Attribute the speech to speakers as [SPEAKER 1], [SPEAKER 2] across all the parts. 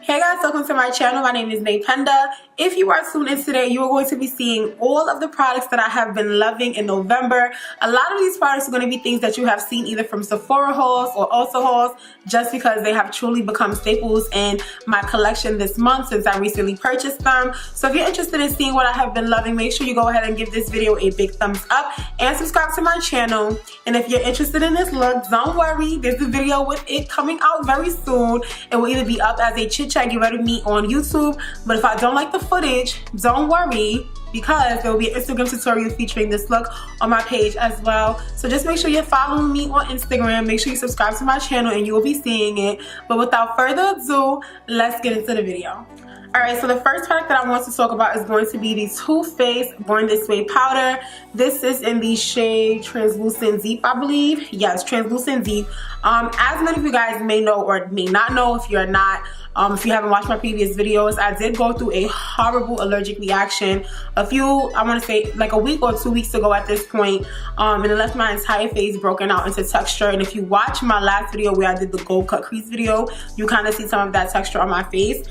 [SPEAKER 1] Hey guys, welcome to my channel. My name is Ndeye Peinda. If you are tuned in today, you are going to be seeing all of the products that I have been loving in November. A lot of these products are going to be things that you have seen either from Sephora hauls or Ulta hauls, just because they have truly become staples in my collection this month since I recently purchased them. So if you're interested in seeing what I have been loving, make sure you go ahead and give this video a big thumbs up and subscribe to my channel. And if you're interested in this look, don't worry, there's a video with it coming out very soon. It will either be up as a chit chat get ready with me on YouTube, but if I don't like the footage, don't worry, because there will be an Instagram tutorial featuring this look on my page as well. So just make sure you're following me on Instagram, make sure you subscribe to my channel, and you will be seeing it. But without further ado, let's get into the video. Alright, so the first product that I want to talk about is going to be the Too Faced Born This Way powder. This is in the shade Translucent Deep, I believe. Yes, Translucent Deep. As many of you guys may know or may not know, if you're not, if you haven't watched my previous videos, I did go through a horrible allergic reaction I want to say like a week or 2 weeks ago at this point, and it left my entire face broken out into texture. And if you watch my last video where I did the gold cut crease video, you kind of see some of that texture on my face.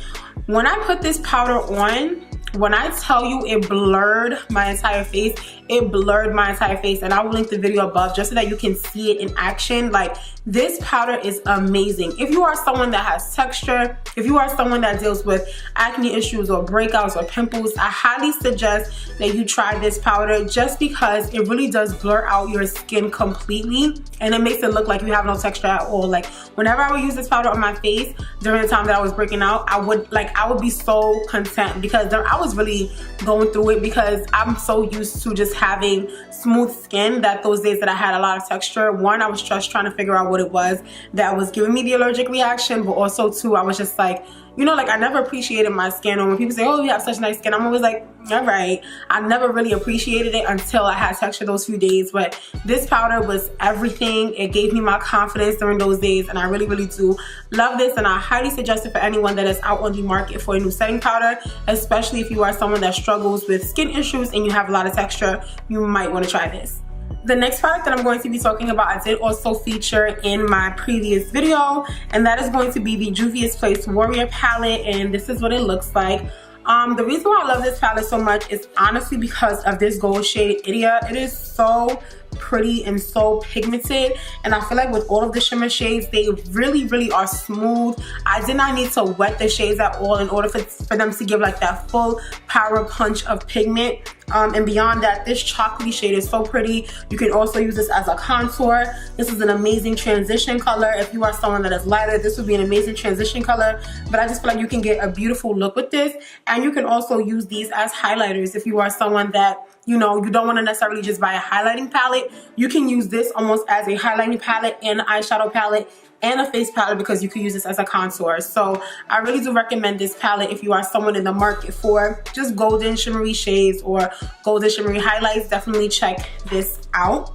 [SPEAKER 1] When I put this powder on, when I tell you it blurred my entire face, it blurred my entire face, and I will link the video above just so that you can see it in action. Like, this powder is amazing. If you are someone that has texture, if you are someone that deals with acne issues or breakouts or pimples, I highly suggest that you try this powder, just because it really does blur out your skin completely and it makes it look like you have no texture at all. Like, whenever I would use this powder on my face during the time that I was breaking out, I would be so content, because I was really going through it, because I'm so used to just having smooth skin that those days that I had a lot of texture, one, I was just trying to figure out what it was that was giving me the allergic reaction, but also two, I was just like, you know, like, I never appreciated my skin. Or when people say, oh, you have such nice skin, I'm always like, all right. I never really appreciated it until I had texture those few days. But this powder was everything. It gave me my confidence during those days, and I really, really do love this. And I highly suggest it for anyone that is out on the market for a new setting powder, especially if you are someone that struggles with skin issues and you have a lot of texture. You might want to try this. The next product that I'm going to be talking about, I did also feature in my previous video, and that is going to be the Juvias Place Warrior palette, and this is what it looks like. The reason why I love this palette so much is honestly because of this gold shade, Idiot. It is so pretty and so pigmented, and I feel like with all of the shimmer shades, they really, really are smooth. I did not need to wet the shades at all in order for them to give like that full power punch of pigment. And beyond that, this chocolatey shade is so pretty. You can also use this as a contour. This is an amazing transition color. If you are someone that is lighter, this would be an amazing transition color. But I just feel like you can get a beautiful look with this, and you can also use these as highlighters. If you are someone that, you know, you don't want to necessarily just buy a highlighting palette, you can use this almost as a highlighting palette and an eyeshadow palette and a face palette, because you can use this as a contour. So I really do recommend this palette if you are someone in the market for just golden shimmery shades or golden shimmery highlights. Definitely check this out.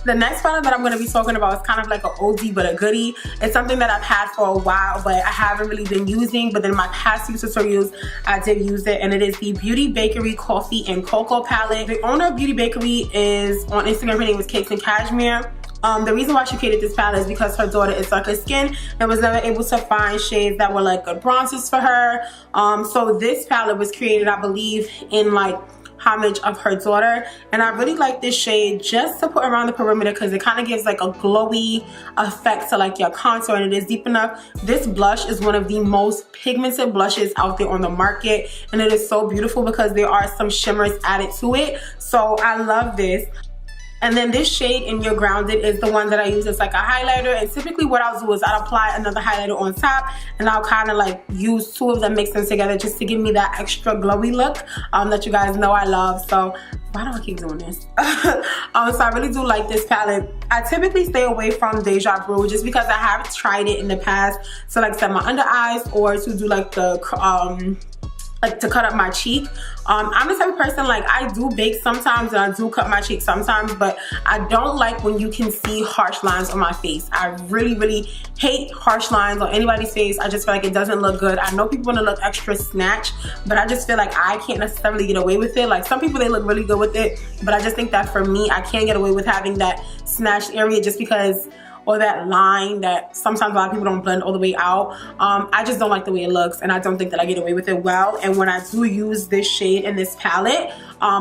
[SPEAKER 1] The next palette that I'm going to be talking about is kind of like an oldie but a goodie. It's something that I've had for a while, but I haven't really been using. But in my past few tutorials, I did use it, and it is the Beauty Bakerie Coffee and Cocoa palette. The owner of Beauty Bakerie is on Instagram. Her name is Katy and Cashmere. The reason why she created this palette is because her daughter is darker skin and was never able to find shades that were like good bronzers for her. So this palette was created, I believe, in like homage of her daughter, and I really like this shade just to put around the perimeter, because it kind of gives like a glowy effect to like your contour, and it is deep enough. This blush is one of the most pigmented blushes out there on the market, and it is so beautiful because there are some shimmers added to it. So I love this. And then this shade in Your Grounded is the one that I use as like a highlighter, and typically what I'll do is I'll apply another highlighter on top, and I'll kind of like use two of them, mix them together just to give me that extra glowy look that you guys know I love. So why do I keep doing this? So I really do like this palette. I typically stay away from Deja Vu just because I have tried it in the past to like set my under eyes or to do like the like to cut up my cheek. I'm the type of person, like, I do bake sometimes and I do cut my cheek sometimes, but I don't like when you can see harsh lines on my face. I really, really hate harsh lines on anybody's face. I just feel like it doesn't look good. I know people want to look extra snatched, but I just feel like I can't necessarily get away with it. Like, some people, they look really good with it, but I just think that for me, I can't get away with having that snatched area just because or that line that sometimes a lot of people don't blend all the way out. I just don't like the way it looks, and I don't think that I get away with it well. And when I do use this shade in this palette,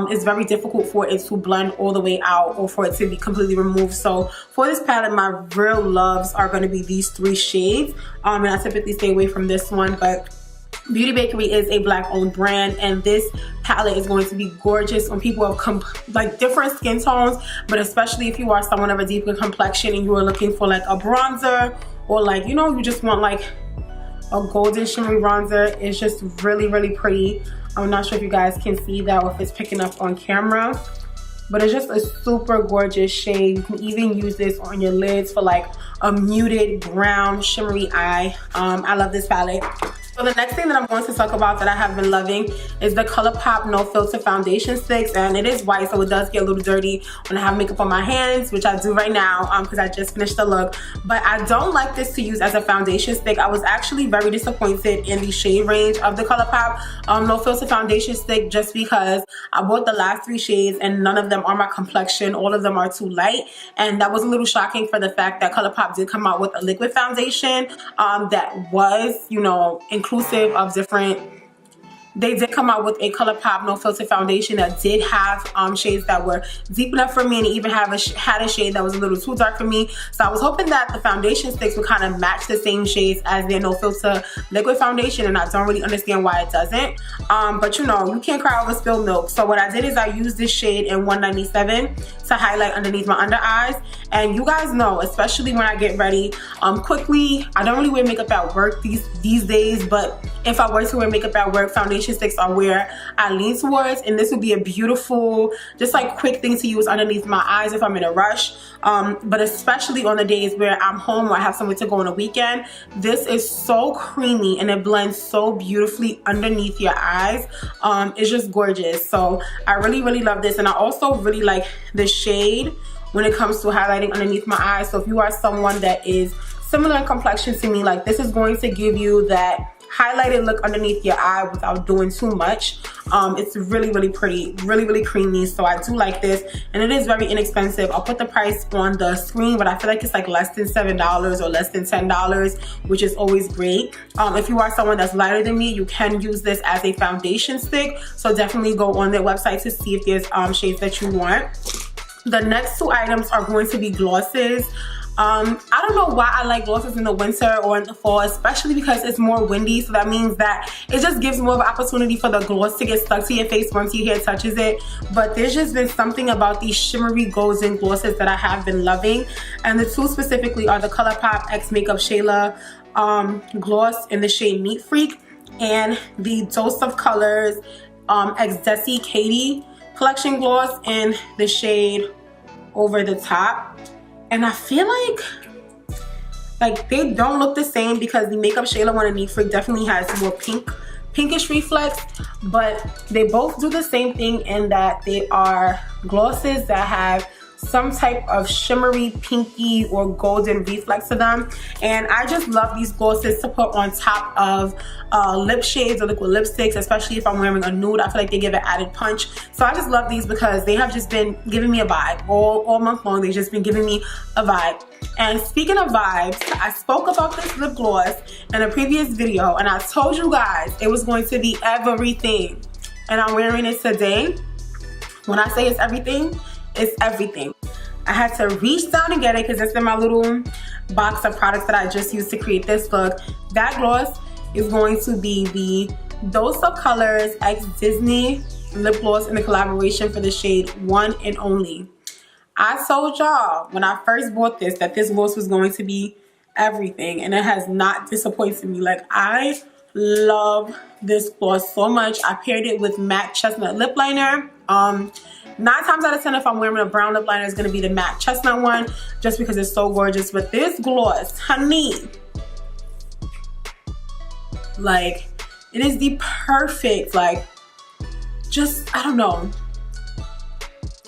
[SPEAKER 1] it's very difficult for it to blend all the way out or for it to be completely removed. So for this palette, my real loves are going to be these 3 shades, and I typically stay away from this one. But Beauty Bakerie is a Black owned brand, and this palette is going to be gorgeous on people of like different skin tones, but especially if you are someone of a deeper complexion and you are looking for like a bronzer, or like, you know, you just want like a golden shimmery bronzer. It's just really, really pretty. I'm not sure if you guys can see that or if it's picking up on camera, but it's just a super gorgeous shade. You can even use this on your lids for like a muted brown shimmery eye. I love this palette. So the next thing that I'm going to talk about that I have been loving is the Colourpop No Filter Foundation Sticks, and it is white, so it does get a little dirty when I have makeup on my hands, which I do right now because I just finished the look. But I don't like this to use as a foundation stick. I was actually very disappointed in the shade range of the Colourpop No Filter Foundation Stick, just because I bought the last 3 shades and none of them are my complexion. All of them are too light, and that was a little shocking for the fact that Colourpop did come out with a liquid foundation that was, you know, inclusive of different. They did come out with a Colourpop No Filter foundation that did have shades that were deep enough for me, and even had a shade that was a little too dark for me. So I was hoping that the foundation sticks would kind of match the same shades as their No Filter liquid foundation, and I don't really understand why it doesn't. But you know, you can't cry over spilled milk. So what I did is I used this shade in 197 to highlight underneath my under eyes. And you guys know, especially when I get ready quickly, I don't really wear makeup at work these days, but if I were to wear makeup at work, foundation sticks are where I lean towards, and this would be a beautiful, just like quick thing to use underneath my eyes if I'm in a rush. But especially on the days where I'm home or I have somewhere to go on a weekend, this is so creamy and it blends so beautifully underneath your eyes. It's just gorgeous. So I really, really love this, and I also really like the shade when it comes to highlighting underneath my eyes. So if you are someone that is similar in complexion to me, like, this is going to give you that highlighted look underneath your eye without doing too much. It's really, really pretty, really, really creamy. So I do like this, and it is very inexpensive. I'll put the price on the screen, but I feel like it's like less than $7 or less than $10, which is always great. If you are someone that's lighter than me, you can use this as a foundation stick. So definitely go on their website to see if there's shades that you want. The next 2 items are going to be glosses. I don't know why I like glosses in the winter or in the fall, especially because it's more windy. So that means that it just gives more of an opportunity for the gloss to get stuck to your face once your hair touches it. But there's just been something about these shimmery golden glosses that I have been loving. And the 2 specifically are the Colourpop X Makeup Shayla gloss in the shade Neat Freak, and the Dose of Colors X Desi Katy collection gloss in the shade Over the Top. And I feel like they don't look the same, because the Makeup Shayla one and Neat Freak definitely has more pinkish reflex, but they both do the same thing in that they are glosses that have some type of shimmery pinky or golden reflex to them. And I just love these glosses to put on top of lip shades or liquid lipsticks, especially if I'm wearing a nude. I feel like they give an added punch. So I just love these because they have just been giving me a vibe all month long. They've just been giving me a vibe. And speaking of vibes, I spoke about this lip gloss in a previous video, and I told you guys it was going to be everything, and I'm wearing it today. When I say it's everything, it's everything. I had to reach down and get it because it's in my little box of products that I just used to create this look. That gloss is going to be the Dose of Colors X Disney lip gloss in the collaboration for the shade One and Only. I told y'all when I first bought this that this gloss was going to be everything, and it has not disappointed me. Like, I love this gloss so much. I paired it with matte chestnut lip liner. 9 times out of 10, if I'm wearing a brown lip liner, it's going to be the matte chestnut one, just because it's so gorgeous. But this gloss, honey, like, it is the perfect, like, just, I don't know.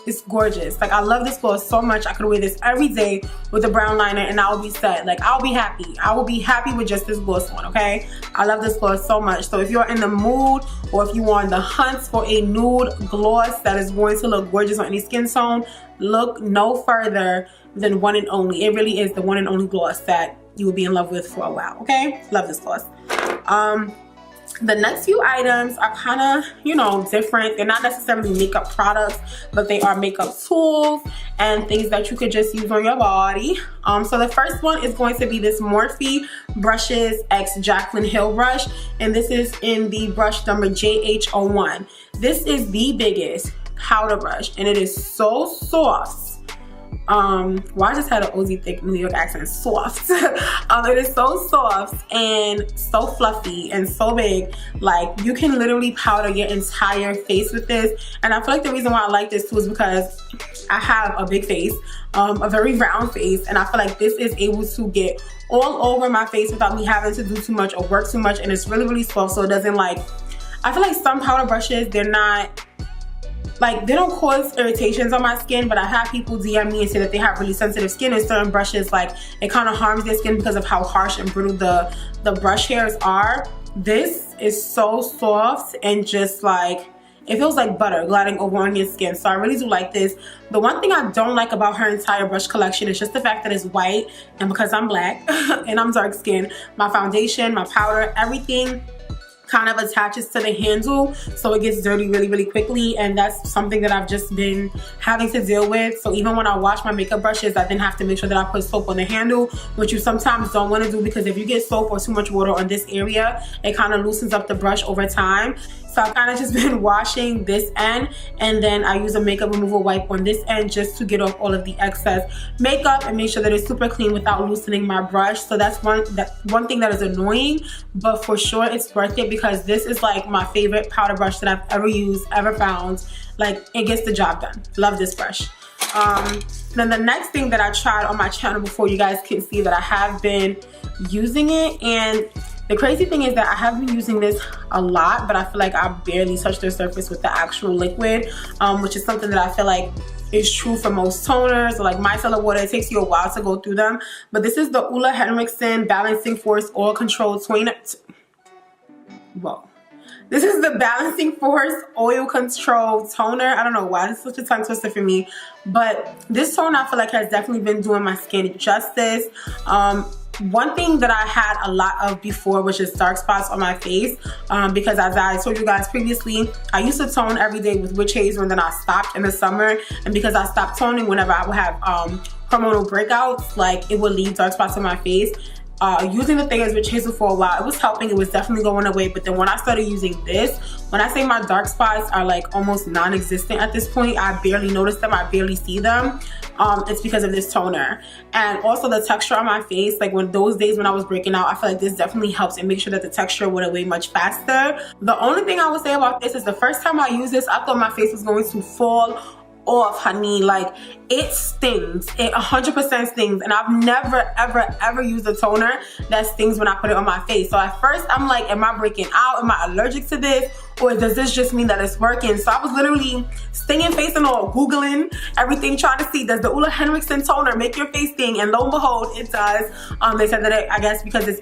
[SPEAKER 1] It's gorgeous. Like, I love this gloss so much. I could wear this every day with a brown liner and I'll be set. Like, I'll be happy. I will be happy with just this gloss on, okay? I love this gloss so much. So if you're in the mood, or if you are on the hunt for a nude gloss that is going to look gorgeous on any skin tone, look no further than One and Only. It really is the one and only gloss that you will be in love with for a while, okay? Love this gloss. The next few items are kind of, you know, different. They're not necessarily makeup products, but they are makeup tools and things that you could just use on your body. So the first one is going to be this Morphe Brushes X Jaclyn Hill brush, and this is in the brush number JH01. This is the biggest powder brush, and it is so soft. Well, I just had an Aussie thick New York accent. Soft. It is so soft and so fluffy and so big. Like, you can literally powder your entire face with this. And I feel like the reason why I like this too is because I have a big face, a very round face, and I feel like this is able to get all over my face without me having to do too much or work too much. And it's really, really soft, so it doesn't, like, I feel like some powder brushes, they're not, like, they don't cause irritations on my skin, but I have people DM me and say that they have really sensitive skin, and certain brushes, like, it kind of harms their skin because of how harsh and brittle the brush hairs are. This is so soft and just like, it feels like butter gliding over on your skin. So I really do like this. The one thing I don't like about her entire brush collection is just the fact that it's white, and because I'm black and I'm dark skinned, my foundation, my powder, everything kind of attaches to the handle, so it gets dirty really, really quickly, and that's something that I've just been having to deal with. So even when I wash my makeup brushes, I then have to make sure that I put soap on the handle, which you sometimes don't want to do, because if you get soap or too much water on this area, it kind of loosens up the brush over time. So I've kind of just been washing this end, and then I use a makeup removal wipe on this end just to get off all of the excess makeup and make sure that it's super clean without loosening my brush. So that's one thing that is annoying, but for sure it's worth it, because this is like my favorite powder brush that I've ever used, ever found. Like, it gets the job done. Love this brush. Then the next thing that I tried on my channel before, you guys can see that I have been using it, and the crazy thing is that I have been using this a lot, but I feel like I barely touched the surface with the actual liquid, which is something that I feel like is true for most toners, or like micellar water. It takes you a while to go through them. But this is the Ole Henriksen Balancing Force Oil Control Toner. Whoa. This is the Balancing Force Oil Control Toner. I don't know why this is such a tongue twister for me, but this toner I feel like has definitely been doing my skin justice. One thing that I had a lot of before was just dark spots on my face, because as I told you guys previously, I used to tone every day with witch hazel, and then I stopped in the summer, and because I stopped toning, whenever I would have hormonal breakouts, like, it would leave dark spots on my face. Using the thing as witch hazel for a while, it was helping, it was definitely going away. But then when I started using this, when I say my dark spots are like almost non-existent at this point, I barely notice them, I barely see them, it's because of this toner. And also the texture on my face, like when those days when I was breaking out, I feel like this definitely helps and make sure that the texture went away much faster. The only thing I would say about this is the first time I used this, I thought my face was going to fall off, honey. Like, it stings. It 100% stings, and I've never ever used a toner that stings when I put it on my face. So at first I'm like, am I breaking out? Am I allergic to this? Or does this just mean that it's working? So I was literally stinging face and all, Googling everything, trying to see, does the Ole Henriksen toner make your face sting? And lo and behold, it does. They said that I guess because it's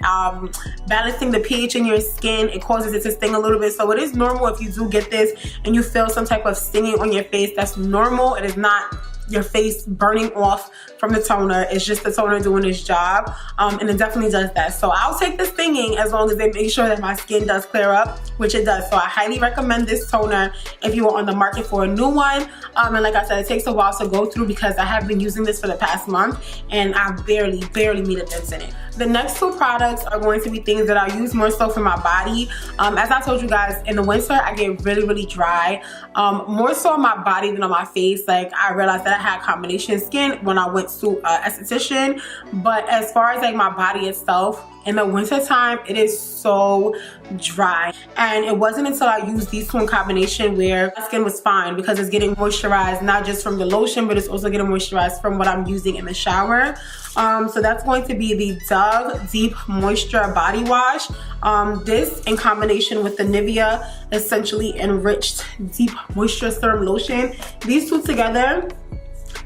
[SPEAKER 1] balancing the pH in your skin, it causes it to sting a little bit. So it is normal if you do get this and you feel some type of stinging on your face. That's normal. It is not your face burning off from the toner. It's just the toner doing its job, and it definitely does that. So I'll take the stinging as long as they make sure that my skin does clear up, which it does. So I highly recommend this toner if you are on the market for a new one. And like I said, it takes a while to go through because I have been using this for the past month and I barely made a dent in it. The next two products are going to be things that I use more so for my body. As I told you guys, in the winter I get really dry, more so on my body than on my face. Like, I realized that I had combination skin when I went to esthetician, but as far as like my body itself, in the winter time, it is so dry. And it wasn't until I used these two in combination where my skin was fine, because it's getting moisturized not just from the lotion, but it's also getting moisturized from what I'm using in the shower. So that's going to be the Dove Deep Moisture Body Wash. This in combination with the Nivea Essentially Enriched Deep Moisture Serum Lotion. These two together,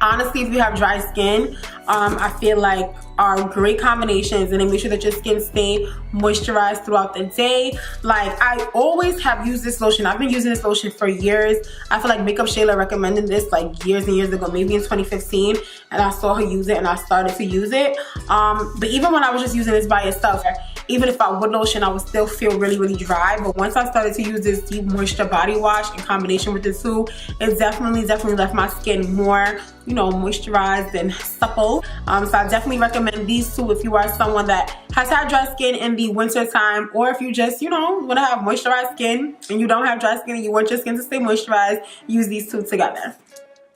[SPEAKER 1] honestly, if you have dry skin, I feel like are great combinations, and they make sure that your skin stay moisturized throughout the day. Like, I always have used this lotion. I've been using this lotion for years. I feel like Makeup Shayla recommended this like years and years ago, maybe in 2015, and I saw her use it and I started to use it. But even when I was just using this by itself, even if I would lotion, I would still feel really dry. But once I started to use this Deep Moisture Body Wash in combination with the two, it definitely left my skin more, you know, moisturized and supple. So I definitely recommend these two if you are someone that has had dry skin in the winter time, or if you just, you know, want to have moisturized skin and you don't have dry skin and you want your skin to stay moisturized, use these two together.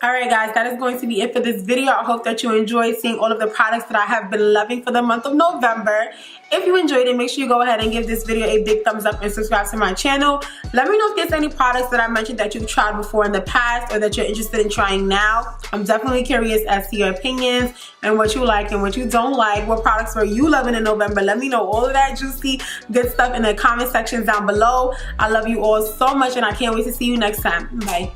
[SPEAKER 1] Alright guys, that is going to be it for this video. I hope that you enjoyed seeing all of the products that I have been loving for the month of November. If you enjoyed it, make sure you go ahead and give this video a big thumbs up and subscribe to my channel. Let me know if there's any products that I mentioned that you've tried before in the past or that you're interested in trying now. I'm definitely curious as to your opinions and what you like and what you don't like. What products were you loving in November? Let me know all of that juicy, good stuff in the comment sections down below. I love you all so much, and I can't wait to see you next time. Bye.